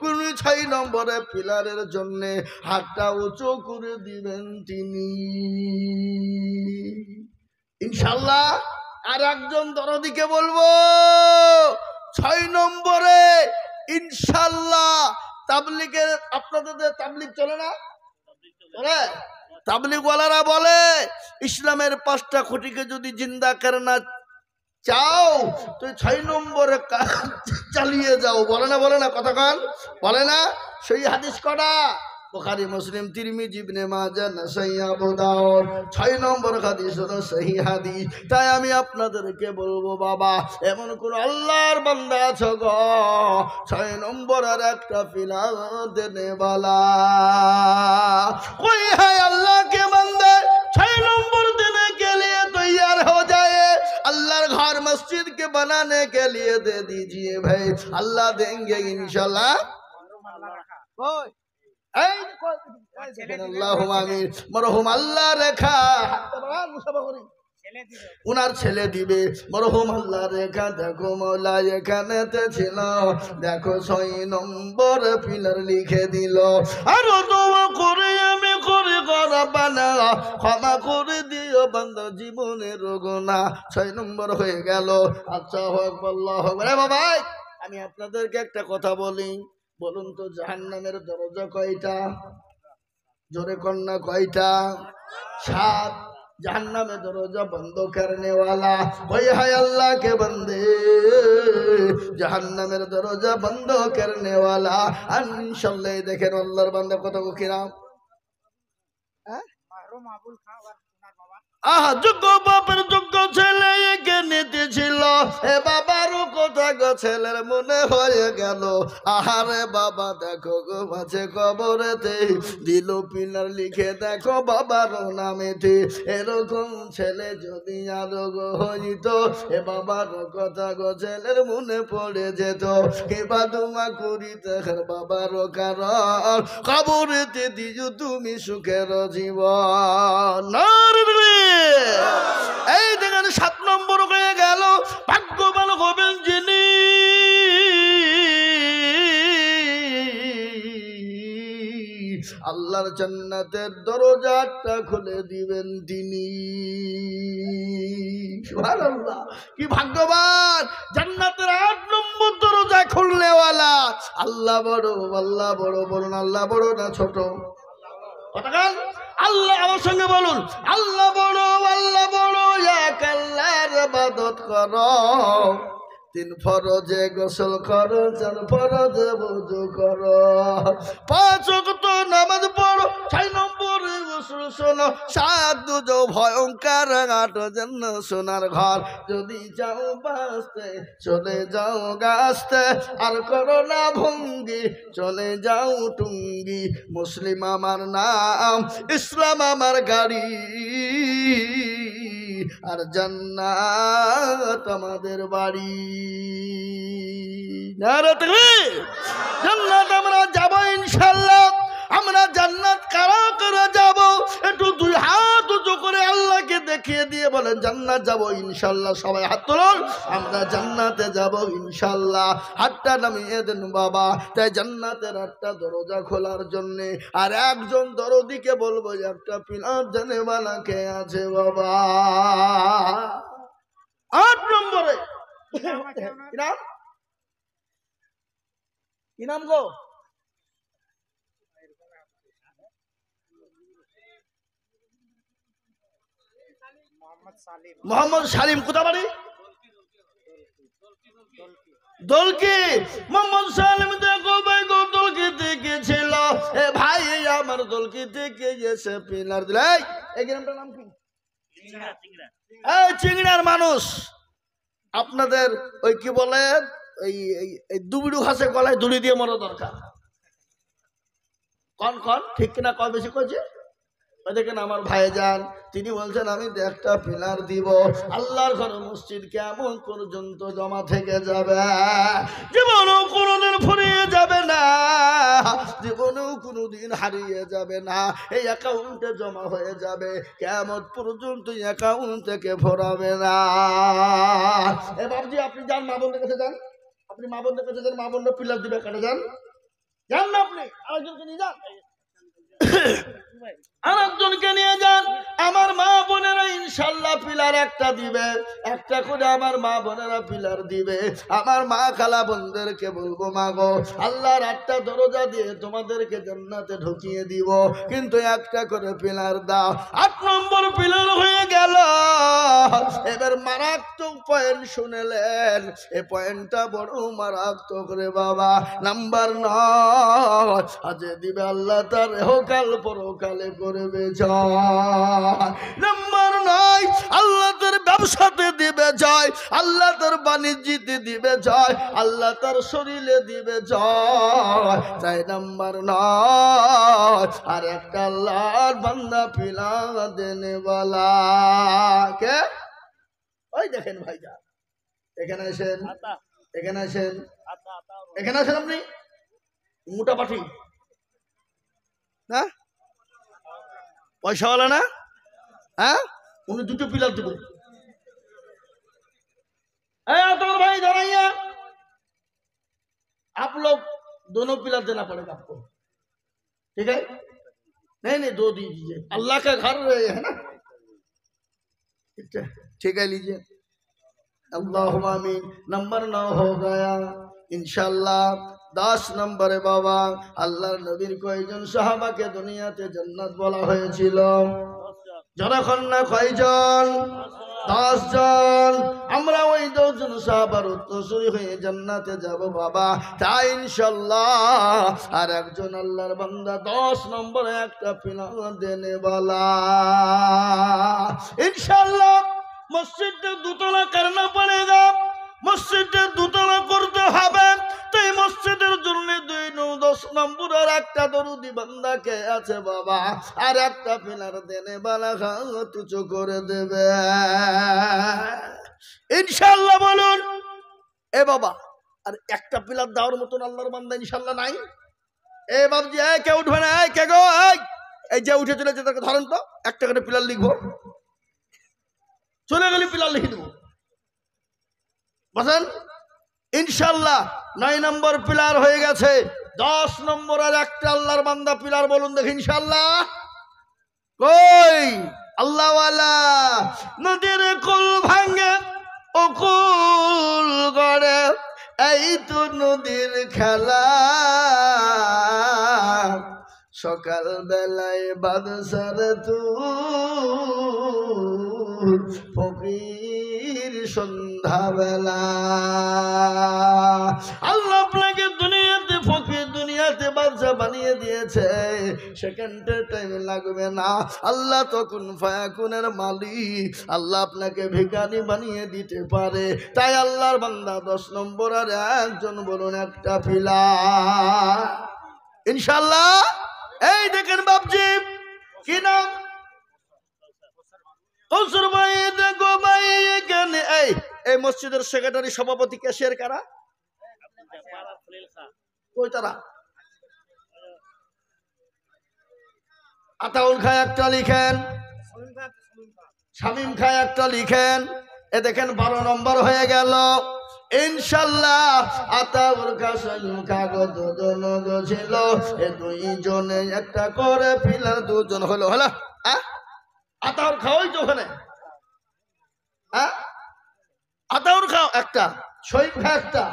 কোন 6 নম্বরে পিলারের জন্য হাতটা উঁচু করে দিবেন তিনি ইনশাআল্লাহ আর একজন দরদিকে বলবো 6 নম্বরে ইনশাআল্লাহ তাবলীগের আপনাদের তাবলীগ চলে না চলে তাবলীগওয়ালারা বলে ইসলামের 5টা খুঁটিকে যদি জিন্দা করনা চাও তো 6 নম্বরে চালিয়ে যাও বলে না কতক্ষণ বলে না সেই হাদিস কটা বুখারী মুসলিম তিরমিজি ইবনে মাজাহ নাসাই আবু দাউদ 6 নম্বর হাদিস হলো সহিহ হাদিস তাই আমি আপনাদেরকে বলবো বাবা এমন কোন আল্লাহর বান্দা আছো গো 6 নম্বরের একটা পিলার দেনে वाला कोई है अल्लाह के बंदे 6 नंबर देने के लिए तैयार हो जाए अल्लाह घर मस्जिद के बनाने के लिए दे दीजिए भाई अल्लाह देंगे इंशाल्लाह মরহুম আল্লাহ রেখা উনার ছেলে দিবে মরহুম আল্লাহ রেখা দেখো মৌলা এখানেতে ছিল দেখো 6 নম্বর পিলার লিখে দিল আরো দোয়া করে আমি করে রব্বানা ক্ষমা করে দিও বান্দা জীবনের গুনাহ 6 নম্বর হয়ে গেল আচ্ছা হোক আল্লাহ রে বাবা আমি আপনাদেরকে একটা কথা বলি বলুন তো জাহান্নামের দরজা কয়টা জোরে কন্যা কয়টা 7 जहन्नम दरवाजा बंद करने वाला कोई है अल्लाह के बंदे जहन्नम दरवाजा बंद करने वाला इंशाल्लाह देखें अल्लाहर बंदे कत को किराम आहा যোগ্য বাপের যোগ্য ছেলে এখানে ছিল এ বাবারও কথা গো ছেলের মনে হয়ে গেল আহারে বাবা দেখো গো মাঝে কবরেতে দিল পিলার লিখে দেখো বাবার নামেতে এরকম ছেলে যদি আরো গো হইতো এ বাবার কথা গো ছেলের মনে পড়ে যেত এবার দোয়া করি দেখেন বাবার কারণ কবরেতে দিও তুমি সুখের জীবন এই দেখেন 7 নম্বর হয়ে গেল ভাগ্যবান হবেন যিনি আল্লাহর জান্নাতের দরজাটা খুলে দিবেন তিনি সুবহানাল্লাহ কি ভাগ্যবান জান্নাতের 8 নম্বর দরজা খুলনে वाला আল্লাহ বড় বলুন আল্লাহ বড় না ছোট কতকাল আল্লাহ আমার সঙ্গে বলুন আল্লাহ বড় এক আল্লাহর ইবাদত করো 3 ফরজে গোসল করো 4 ফরজে ওযু করো 5 ওয়াক্ত নামাজ পড়ো 6 নম্বরে গোসল শোনো 7 দুজো ভয়ঙ্কর 8 জন্য সোনার ঘর যদি যাও বাঁচতে চলে যাও গাছতে আর করো না ভঙ্গি চলে যাও টুঙ্গি মুসলিম আমার নাম ইসলাম আমার গাড়ি আর জান্নাত আমাদের বাড়ি নারে তাকবীর জান্নাত আমরা যাব ইনশাআল্লাহ আমরা জান্নাত কারা করে যাব একটু 2 হাত উঁচু করে আল্লাহকে দেখে দেখিয়ে দিয়ে বলেন জান্নাত যাব ইনশাআল্লাহ। সবাই হাত তুলুন, আমরা জান্নাতে যাব ইনশাআল্লাহ। হাতটা নামিয়ে দেন বাবা। তাই জান্নাতের একটা দরজা খোলার জন্য আর একজন দরদিকে বলবো একটা পিলার জানেওয়ালা কে আছে বাবা। 8 নম্বরে কি নাম গো? মোহাম্মদ সালিম। কোথা বাড়ি? দলকি। মোহাম্মদ সালিম দেখো ভাই গো দলকিতে গেছিল। এ ভাই আমার দলকিতে কে এসে পিলার দিল। এই গ্রামটার নাম কি? এই চিংড়ার মানুষ। আপনাদের ওই কি বলে এই দুবিড়ু ঘাসে গলায় দুলি দিয়ে মরা দরকার। কন কন ঠিক কিনা কয় বেশি কইছে? দেখেন আমার ভাইজান তিনি বলছেন আমি একটা পিলার দিব। আল্লাহর ঘর মসজিদ কেমন পর্যন্ত জমা থেকে যাবে, জীবনেও কোনোদিন ফুরিয়ে যাবে না, জীবনেও কোনোদিন হারিয়ে যাবে না। এই অ্যাকাউন্টে জমা হয়ে যাবে, কিয়ামত পর্যন্ত অ্যাকাউন্ট থেকে ভরাবে না। এ বাবজি আপনি যান মা বোনদের কাছে যান, আপনি মা বোনদের কাছে যান, মা বোনরা পিলার দিবে কাটে যান, যান না আপনি আরেকজনকে নিয়ে যান, আরেকজনকে নিয়ে যান। আমার মা বোনেরা ইনশাল্লাহ পিলার একটা দিবে, একটা করে আমার মা বোনেরা পিলার দিবে। আমার মা খালা বোনদেরকে বলবো মা গো আল্লাহর একটা দরজা দিয়ে তোমাদেরকে জান্নাতে ঢুকিয়ে দিব, কিন্তু একটা করে পিলার দাও। 8 নম্বর পিলার হয়ে গেল। এবার মারাত্মক পয়েন্ট শুনেলেন, এই পয়েন্টটা বড় মারাত্মক রে বাবা। নাম্বার 9 আজে দিবে আল্লাহ তার হোকাল পরকালে করবে জয়। নাম্বার 9 আল্লাহ তার ব্যবসাতে দিবে জয়, আল্লাহ তার বাণিজ্যতে দিবে জয়, আল্লাহ তার শরীরে দিবে জয়। তাই নাম্বার 9 আর একটা আল্লাহর বান্দা পিলা দেনে বলা কে? ওই দেখেন ভাইজান এখানে আসেন, এখানে আসেন, এখানে আসেন। আপনি মোটা পাঠি না, পয়সাওয়ালা না? হ্যাঁ, উনি দুটো পিলার দেবে। তোমার भाई धराइए, आप लोग दोनों पिलर देना पड़ेगा आपको, ठीक है? नहीं नहीं 2 दीजिए, अल्लाह का घर है ना, ठीक है लीजिए। अल्लाहुम्मा आमीन। नंबर 9 हो गया इंशाल्लाह। 10 নম্বরে বাবা আল্লাহর নবীর কয়জন সাহাবাকে দুনিয়াতে জান্নাত বলা হয়েছিল? যখন না কয়জন? 10 জন। আমরা ওই 10 জন সাহাবার উত্তরসূরি হয়ে জান্নাতে যাব বাবা। তাই ইনশাআল্লাহ আর একজন আল্লাহর বান্দা 10 নম্বরে একটা পিলার দেনে বলা इंशाअल्लाह। মসজিদে দুতলা করনা পড়েগা, মসজিদে দুতলা করতে হবে। তাই মসজিদের জন্য 10 নম্বরের একটা দরুদি বান্দা কে আছে বাবা? আর একটা পিলার দেনে বালা হাত উঁচু করে দেবে ইনশাআল্লাহ। বলুন এ বাবা আর একটা পিলার দেওয়ার মতন আল্লাহর বান্দা ইনশাআল্লাহ নাই? এ বাবজি এই কে উঠবে না? এই কে গো? এই যে উঠে চলেছে তাকে ধরেন তো, একটা করে পিলার লিখবো, চলে গেলে পিলার লিখে দেবো। বসেন ইনশাআল্লাহ। 9 নম্বর পিলার হয়ে গেছে। 10 নম্বর আর একটা আল্লাহর বান্দা পিলার বলুন দেখি ইনশাআল্লাহ। কই আল্লাহ ওয়ালা? নদীর কুল ভাঙে ও কুল গড়ে, এই তো নদীর খেলা। সকাল বেলায় বাদশার তুই ফকির সন্ধ্যাবেলা। আল্লাহ আপনাকে দুনিয়াতে ফকির দুনিয়াতে বাদশা বানিয়ে দিয়েছে, সেকেন্ডের টাইম লাগবে না। আল্লাহ তো কুন ফায়াকুনের মালিক, আল্লাহ আপনাকে ভিখারি বানিয়ে দিতে পারে। তাই আল্লাহর বান্দা 10 নম্বর আর একজন বলুন একটা পিলার ইনশাআল্লাহ। এই দেখেন বাপজি কি নাম? কৌসর ভাই দেখো ভাই এখানে। এই মসজিদের সেক্রেটারি সভাপতি ক্যাশিয়ার কারা? কই তারা? আতাউল খায় একটা লিখেন, শামীম খান একটা লিখেন, এ দেখেন 12 নম্বর হয়ে গেল ইনশাআল্লাহ। আতাউর কাছে কাগজ দুজন ছিল, এ দুইজনে একটা করে পিলার দুজন হলো। হলো আতাউর খাওয়াই তো ওখানে, আতাউর খাও একটা, শহীদ খা একটা,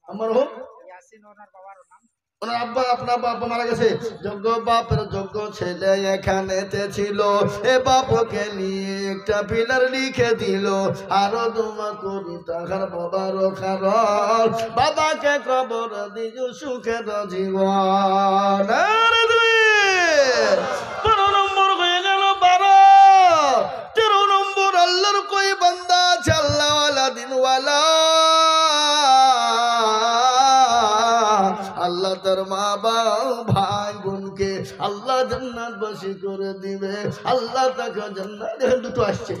আমার হোক ওনার আব্বা, আপনার বাবা মারা গেছে। যোগ্য বাপের যোগ্য ছেলে এখানে ছিল, এ বাপকে নিয়ে একটা পিলার লিখে দিল। আরো দোয়া করি তাহার বাবার কারণ, বাবাকে কবর দিল সুখের জীবন। 12 নম্বর হয়ে গেল 12। 13 নম্বর আল্লাহর কই বান্দা আছে, আল্লাহওয়ালা দিনওয়ালা, আল্লাহ তার মা বাবা ভাই বোনকে আল্লাহ জান্নাতবাসী করে দিবে। আল্লাহ তাকে জান্নাত, দুটো আসছে,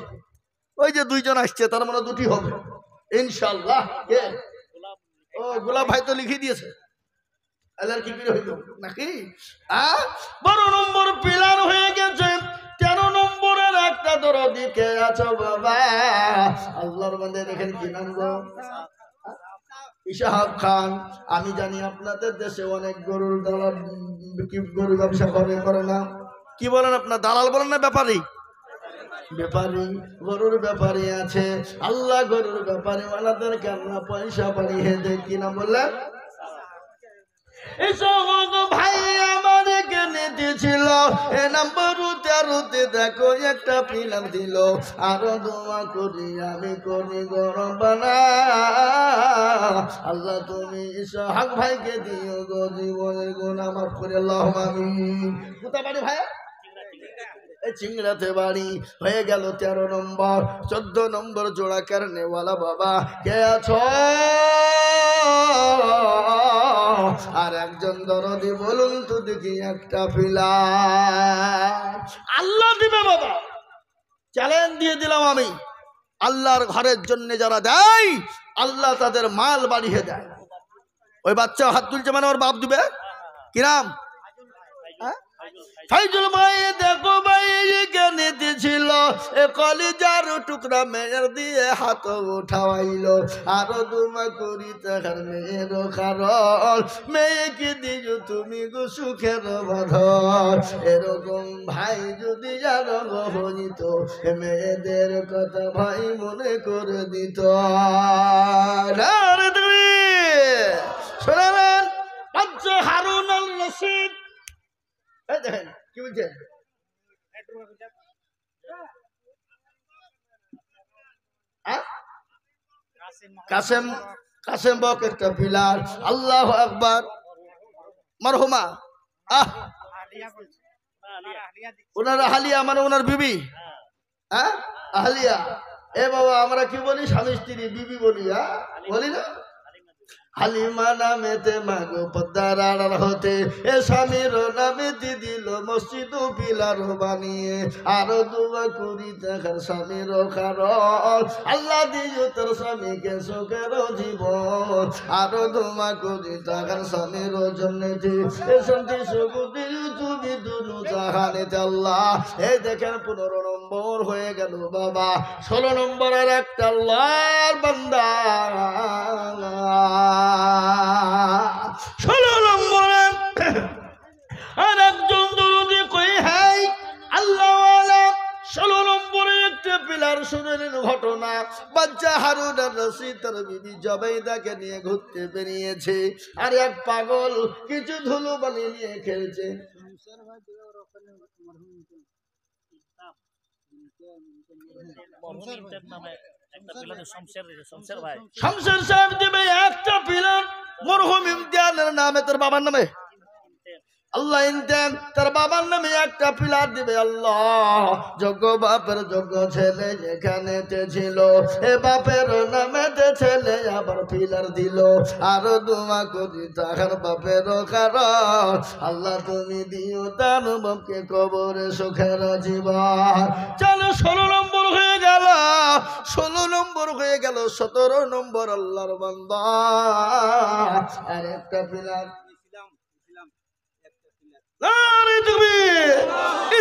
ওই যে দুইজন আসছে, তার মানে দুটি হবে ইনশাআল্লাহ। কে? ও গোলাপ ভাই তো লিখে দিয়েছে, আল্লাহর কি হইল নাকি? 12 নম্বর পিলার হয়ে গেছে। 13 নম্বরের একটা দরদি কে আছো বাবা? আল্লাহর বান্দা দেখেন কি নাম গো? ইশাহাব খান। আমি জানি আপনাদের দেশে অনেক গরুর দালাল, গরু ব্যবসা করে না, কি বলেন আপনার? দালাল বলেন না ব্যাপারী? ব্যাপারী, গরুর ব্যাপারী আছে। আল্লাহ গরুর ব্যাপারী ওয়ালাদের কেমন পয়সা বাড়িয়ে দেয়, কি না বললেন? ভাই আমার কেনে দিয়েছিল, এ নাম্বার 13 দেখো একটা পিলার দিল। আরো দোয়া করি আমি করি গরম বানা, আল্লাহ তুমি ইসহাক ভাইকে দিও গো জীবনের গুনাহ মাফ করে, আল্লাহুম্মা আমিন। কোথা বাড়ি ভাই? চিংড়াতে বাড়ি। হয়ে গেল 13 নম্বর। 14 নম্বর জোড়া কারণেওয়ালা বাবা কে আছো? আর একজন দরদি বলুন তো দেখি একটা পিলার আল্লাহ দিবে বাবা, চ্যালেঞ্জ দিয়ে দিলাম আমি। আল্লাহর ঘরের জন্য যারা দেয়, আল্লাহ তাদের মাল বাড়িয়ে দেয়। ওই বাচ্চা হাত তুলছে মানে ওর বাপ দিবে। কি নাম? ফাইজুল ভাই দেখো ভাই জ্ঞানে ছিল, এ কলিজার টুকরা মেয়ের দিয়ে হাত উঠাইল। আরো দুমা করি তাহার মেয়ের কারণ, মেয়েকে দিও তুমি গো সুখের বাঁধন। এরকম ভাই যদি আরো হইত, মেয়েদের কথা ভাই মনে করে দিত। তুমি শোনাবেন বাচ্চা হারুন আল রশিদ, দেখেন কি বলছে? কাসেম, কাসেম বক একটা পিলার। আল্লাহু আকবার। মারহুমা ওনার আহলিয়া মানে ওনার বিবি, আহলিয়া। এ বাবা আমরা কি বলি? স্বামী স্ত্রী বিবি বলি, বলি না? হালিমা নামেতে মাগো পদ্মার আড়ার হতে, এ স্বামীর নামে দিল মসজিদ পিলার বানিয়ে। আরো দুয়া করি দেখার স্বামীর কারণ, আল্লাহ দিও তোর স্বামীকে সুখের জীবন। আরো দুয়া করি দেখার স্বামীর জন্য শান্তি সুখ দিও তুমি দুনু জাহানেতে আল্লাহ। এই দেখেন 15 নম্বর হয়ে গেল বাবা। 16 নম্বরের একটা আল্লাহর বান্দা, 16 নম্বরে আর একজন দরদি কই হাই আল্লাহওয়ালা। 16 নম্বরে একটা পিলার শুনলেন ঘটনা। বাচ্চা হারুন আর রশিদ তার বিবি জবেদাকে নিয়ে ঘুরতে বেরিয়েছে, আর এক পাগল কিছু ধুলো বানিয়ে নিয়ে খেলছে। শমশের সাহেব দিবে একটা পিলার মরহুম ইমতিয়াজের নামে, তোর বাবার নামে আল্লাহ ইনতেন, তার বাবার নামে একটা পিলার দিবে আল্লাহ। যোগ্য বাপের যোগ্য ছেলে যেখানে ছিল, এ বাপের নামে ছেলে আবার পিলার দিল। আরো দোয়া করি তাহার বাপের কারণ, আল্লাহ তুমি দিও তার বাপকে কবরে সুখের জীবন। চলো 16 নম্বর হয়ে গেল। 16 নম্বর হয়ে গেল। 17 নম্বর আল্লাহর বান্দা আর একটা পিলার আরে তুমি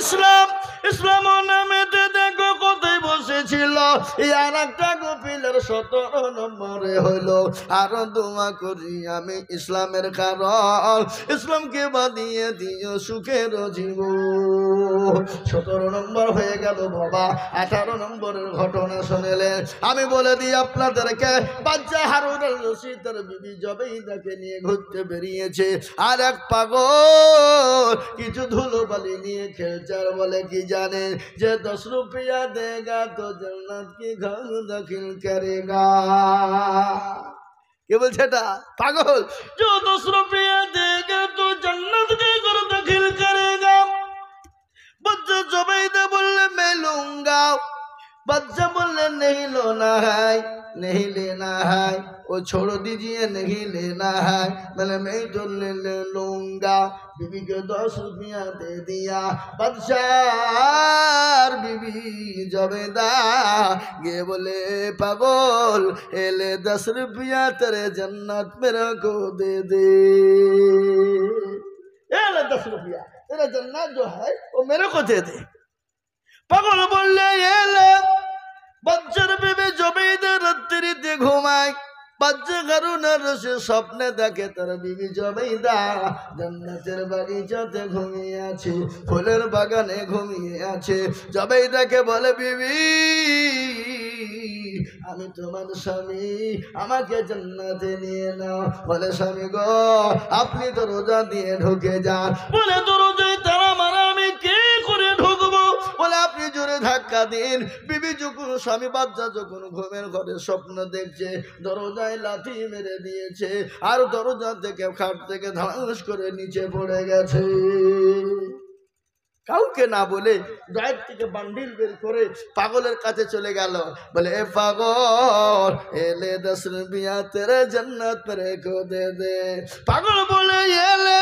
ইসলাম ইসলাম নামেতে দেখো কোথায় বসেছিল আর একটা কপিলের 17 নম্বরে হলো আরো দোয়া করি আমি ইসলামের কারণ ইসলামকে বাদিয়ে দিও সুখের জীবন 17 নম্বর হয়ে গেল বাবা 18 নম্বরের ঘটনা শুনলেন আমি বলে দিই আপনাদেরকে বাচ্চা হারুনুর রশিদ তার বিবি জবেইদাকে নিয়ে ঘুরতে বেরিয়েছে আর এক পাগল কিছু ধুলোবালি নিয়ে খেলছে আর বলে কি জানে যে 10 रुपया देगा तो जन्नत की घर दाखिल करेगा কে বলছে এটা পাগল जो 10 रुपया देगा तो जन्नत के घर दाखिल करेगा बच्चा जुबैदा बोले मैं लूंगा बच्चा बोले नहीं लेना है नहीं लेना है वो छोड़ दीजिए नहीं लेना है मैंने मैं तो ले लूंगा बीबी को 10 रुपया दे दिया बादशाह बीबी जुबैदा ये बोले पागल एले 10 रुपया तेरे जन्नत मेरे को दे दे एले 10 रुपया तेरा जन्नत जो है वो मेरे को दे दे पागल बोले एले बच्चर बीबी जुबैदा रात्रिতে ঘুমায় বাচ্চা হারুনুর রশিদ স্বপ্নে দেখে তার বিবি জুবাইদা জান্নাতের বাগিচাতে ঘুমিয়ে আছে ফুলের বাগানে ঘুমিয়ে আছে জুবাইদাকে বলে বিবি আমি তোমার স্বামী আমাকে জান্নাতে নিয়ে নাও বলে স্বামী গো আপনি তো রোজা দিয়ে ঢুকে যান বলে তো রোজায় তারা মারা আমি কে করে ঢুকবো বলে আপনি জোরে ধাক্কা দিন বিবি যখন স্বামী বাচ্চা যখন ঘুমের ঘরে স্বপ্ন দেখছে দরজায় লাথি মেরে দিয়েছে আর দরজা থেকে খাট থেকে ধাস করে নিচে পড়ে গেছে কাউকে না বলে ড্রয়ার থেকে বান্ডিল বের করে পাগলের কাছে চলে গেল বলে এ পাগল এলে 10 रुपया तेरे जन्नत मेरे को दे दे পাগল বলে এলে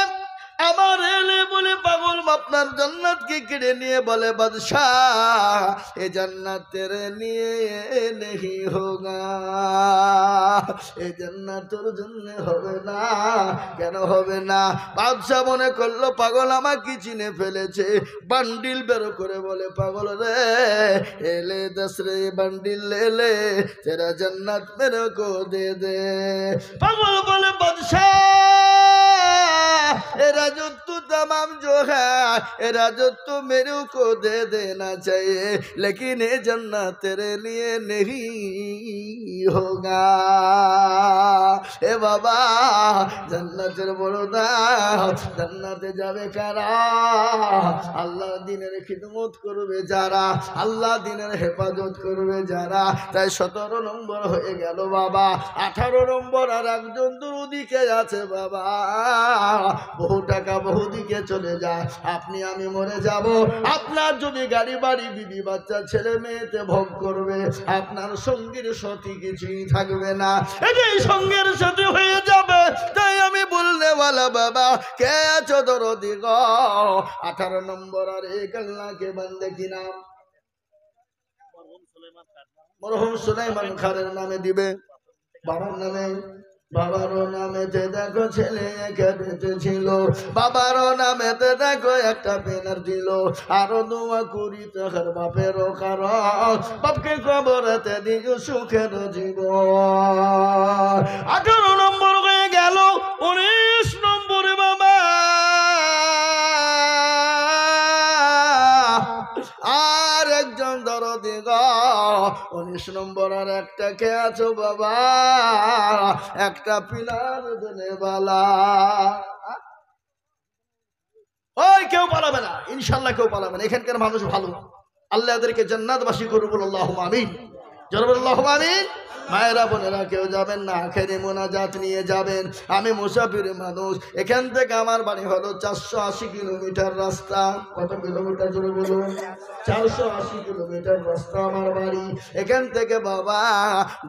আমার এলে বলে পাগল আপনার জান্নাত কি কেড়ে নিয়ে বলে বাদশাহ এ জান্নাত তেরে নিয়ে नहीं होगा এ জান্নাত তোর জন্য হবে না কেন হবে না বাদশাহ মনে করলো পাগল আমাকে চিনে ফেলেছে বান্ডিল বের করে বলে পাগল রে এলে 10 রে বান্ডিল ले ले तेरा जन्नत मेरे को दे दे पागल बोले बादशाह राजत्व तमाम जो है राजत्व मेरे को दे देना चाहिए लेकिन ये जन्नत तेरे लिए नहीं होगा ए बाबा जन्नतेर बड़ो दाम जन्नते जाबे कारा आल्लाह दिनेर खिदमत करबे जारा आल्लाह दिनेर हेफाजत करबे जारा ताई 17 নম্বর হয়ে গেল বাবা 18 নম্বর আর একজন দুরুদিকে আছে বাবা বহু টাকা বহু দিকে চলে যায় আপনি আমি মরে যাব আপনার জমি গাড়ি বাড়ি বিবি বাচ্চা ছেলে মেয়েতে ভোগ করবে আপনার সঙ্গীর সাথী কিছুই থাকবে না এটাই সঙ্গের সাথে হয়ে যাবে তাই আমি বললে वाला बाबा কে আছো দরদি গো 18 নম্বর আর এক আল্লাহকে বান্দে কি নাম মরহুম সুলাইমান খানের নামে দিবে বাবার নামে বাবারও নামেতে দেখো ছেলে একাডেতে ছিল বাবারও নামেতে দেখো একটা ব্যানার দিল আরো দোয়া করি তাহার বাপেরও কারণ বাপকে কবরেতে দিও সুখের জীবন 18 নম্বর হয়ে গেল 19 নম্বরে বাবা আর একজন দরদি গো 19 নম্বর আর একটা কে আছো বাবা একটা পিলার দেনে বালা ওই কেউ পালাবে না ইনশাআল্লাহ কেউ পালাবে না এখানকার মানুষ ভালো আল্লাহ এদেরকে জান্নাতবাসী করুন বল আল্লাহুম্মা আমিন জোরে বল আল্লাহুম্মা আমিন মায়েরা বোনেরা কেউ যাবেন না আখেরি মোনাজাত নিয়ে যাবেন আমি মুসাফির মানুষ এখান থেকে আমার বাড়ি হলো 480 কিলোমিটার রাস্তা কত কিলোমিটার জোরে বলুন 480 কিলোমিটার রাস্তা আমার বাড়ি এখান থেকে বাবা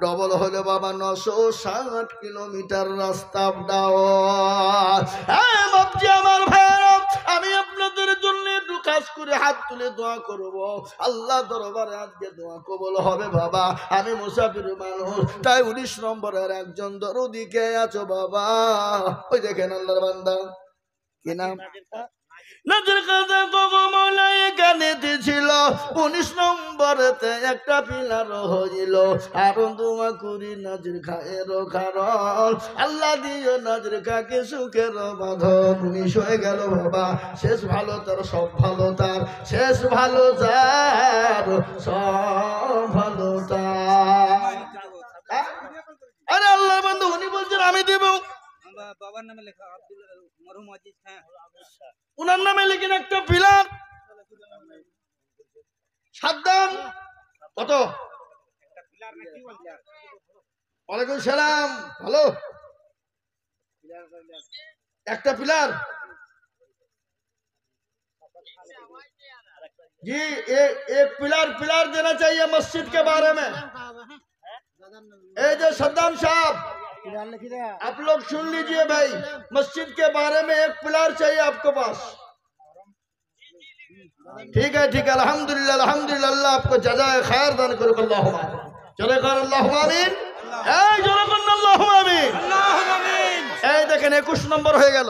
ডবল হলে বাবা 960 কিলোমিটার রাস্তা দাও হ্যাঁ বাপজি আমার ভাইরা আমি আপনাদের জন্য একটু কাজ করে হাত তুলে দোয়া করব আল্লাহ দরবারে আজকে দোয়া কবুল হবে বাবা আমি মুসাফির মানুষ তাই 19 নম্বরের একজন দরদি কে আছো বাবা ওই দেখেন আল্লাহর বান্দা কি নাম নাজির খাজা কগমলা এখানে ছিল 19 নম্বরেতে একটা পিলার হইল আর দোয়া করি নাজির খায়ের কারণ আল্লাহ দিও নাজির খাকে সুখের বাঁধন 19 হয়ে গেল বাবা শেষ ভালো তার সব ভালো তার শেষ ভালো যার সব ভালো তার আরে আল্লাহ বন্ধু উনি বলছেন আমি দেব বাবার নামে লেখা আব্দুল মরহুম আজিজ খান উনার নামে লিখেন একটা পিলার সাদ্দাম কত ওয়ালাইকুম সালাম ভালো একটা पिलर जी एक पिलर देना चाहिए मस्जिद के बारे में जो सद्दाम साहब आप लोग सुन लीजिए भाई मस्जिद के बारे में एक पिलर चाहिए आपको पास ठीक है अल्हम्दुलिल्लाह अल्लाह आपको जज़ाए खैर दान करो अल्लाहुम्मा चले कर अल्लाहुम्मा आमीन अल्लाहुम्मा आमीन देखें 21 नम्बर हो गया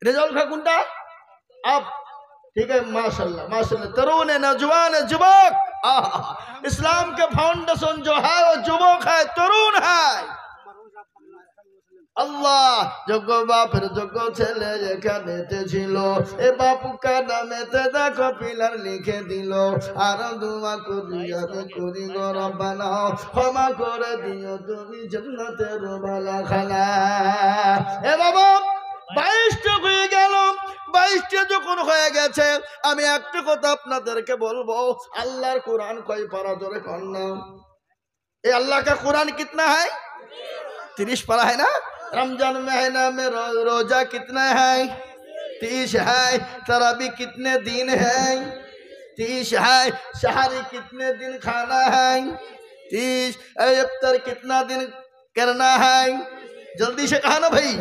रेजाउल खा कुंटा आप ठीक है माशाल्लाह तरुण नौजवान जुबक इस्लाम के फाउंडेशन जो है वो जुबक है तरुण है अल्लाह जोगो बापर जोगो छेले एखानेते छिलो ए बापू का नामेते देखो पिलार लिखे दिलो आर दुआ करी आमी करी गो रब्बाना क्षमा करे दियो तुमी जन्नतेर बालाखाना ए बाबा 22টা হয়ে গেল 22টা যখন হয়ে গেছে আমি একটা কথা আপনাদেরকে বলবো আল্লাহর কুরআন কয় পারা ধরে কোন না ए अल्लाह का कुरान कितना है 30 पारा है ना रमजान महीना में रोजा कितना है 30 है तरावी कितने दिन है 30 है शहरी कितने दिन खाना है 30 इफ्तार कितना दिन करना है जल्दी से कहा ना भाई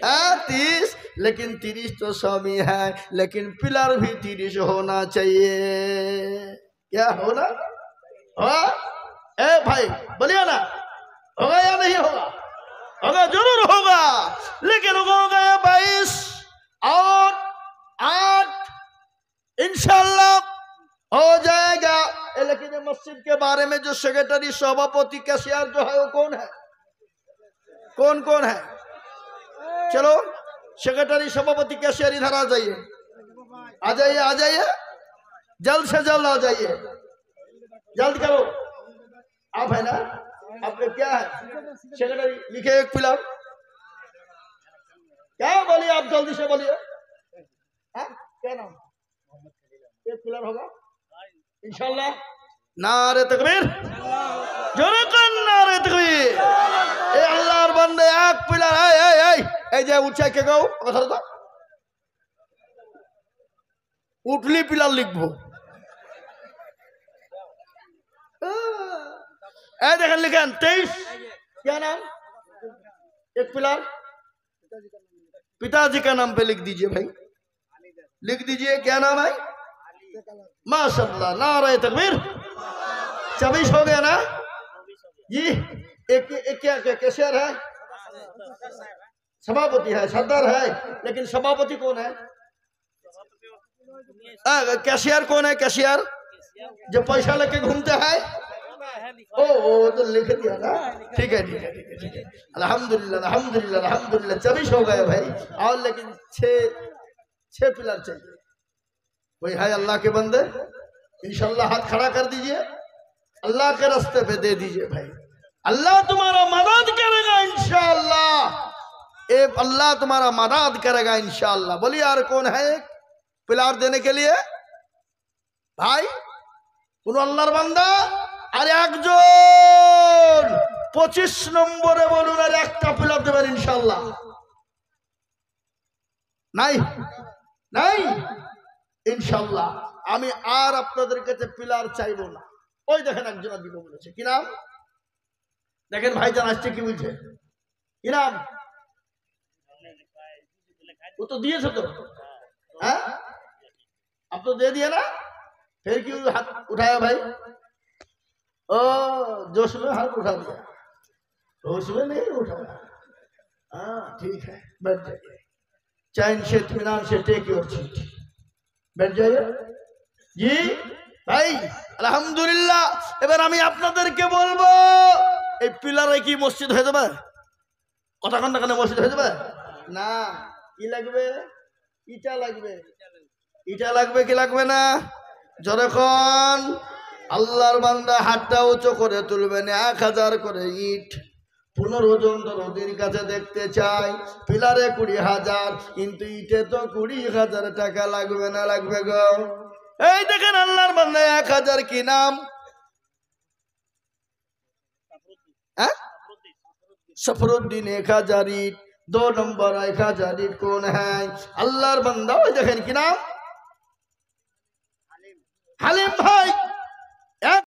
30 लेकिन 30 तो स्वामी है लेकिन पिलर भी 30 होना चाहिए क्या होना ए भाई बोलिए ना होगा या नहीं होगा होगा जरूर होगा लेकिन हो गया 22 और 8 इंशाल्लाह हो जाएगा लेकिन मस्जिद के बारे में जो सेक्रेटरी सभापति कैशियर जो है वो कौन है कौन है चलो सेक्रेटरी सभापति कैशियर इधर आ जाइए जल्द से जल्द आ जाइए जल्द करो आप है ना आपका क्या है सेक्रेटरी लिखे एक पिलर क्या बोलिए आप जल्दी से बोलिए क्या नाम एक पिलर होगा इंशाल्लाह नारे तकबीर जोरे कर नारे तकबीर ए अल्लाहर बंदे एक पिलर ए जे उठे के गो কথা তো উঠলি পিলার লিখবো देखें लिखें 23 क्या नाम एक पिलर पिताजी का नाम पे लिख दीजिए भाई लिख दीजिए क्या नाम है माशाल्लाह नारे तकबीर 24 हो गया ना जी एक क्या कैशियर है सभापति है सरदार है लेकिन सभापति कौन है कैशियर कौन है कैशियर जो पैसा लेके घूमते हैं ओ तो लिख दिया ना ठीक है अल्हम्दुलिल्लाह 24 हो गए भाई और लेकिन 6 पिलर चाहिए कोई है अल्लाह के बंदे इंशाल्लाह हाथ खड़ा कर दीजिए अल्लाह के रास्ते पे दे दीजिए भाई अल्लाह तुम्हारा मदद करेगा इंशाल्लाह अल्लाह तुम्हारा मदद करेगा इंशाल्लाह बोलिए यार कौन है पिलर देने के लिए भाई কোন আল্লাহর বান্দা আর একজন 25 নম্বরে বলুন আর একটা পিলার দেবেন ইনশাআল্লাহ নাই ইনশাআল্লাহ আমি আর আপনাদের কাছে পিলার চাইবো না ওই দেখেন একজন দিব বলেছে কি নাম দেখেন ভাইজান আসছে কি বলছে কি নাম वो तो दिए तो अब तो दे दिया ना फिर क्यों हाथ उठाया भाई ओ जोश में हाथ उठा दिया जोश में नहीं उठाया हाँ ठीक है बैठ जाइए चैन से इत्मीनान से टेक योर सीट बैठ जाइए जी ভাই আলহামদুলিল্লাহ এবার আমি আপনাদেরকে বলবো এই পিলারে কি মসজিদ হয়ে যাবে কথা কোনটা কেন মসজিদ হয়ে যাবে না কি লাগবে ইটা লাগবে কি লাগবে না যখন আল্লাহর বান্দা হাতটা উঁচু করে তুলবেন 1000 করে ইট 15 জন নদীর কাছে দেখতে চাই পিলারে 20,000 কিন্তু ইটে তো 20,000 টাকা লাগবে না লাগবে গো এই দেখেন আল্লাহর বান্দা 1000 কি নাম হ্যাঁ सफरुद्दीन 1000 ईट 2 नंबर 1000 ईट कौन है अल्लाहर बंदा ওই দেখেন কি নাম হালিম ভাই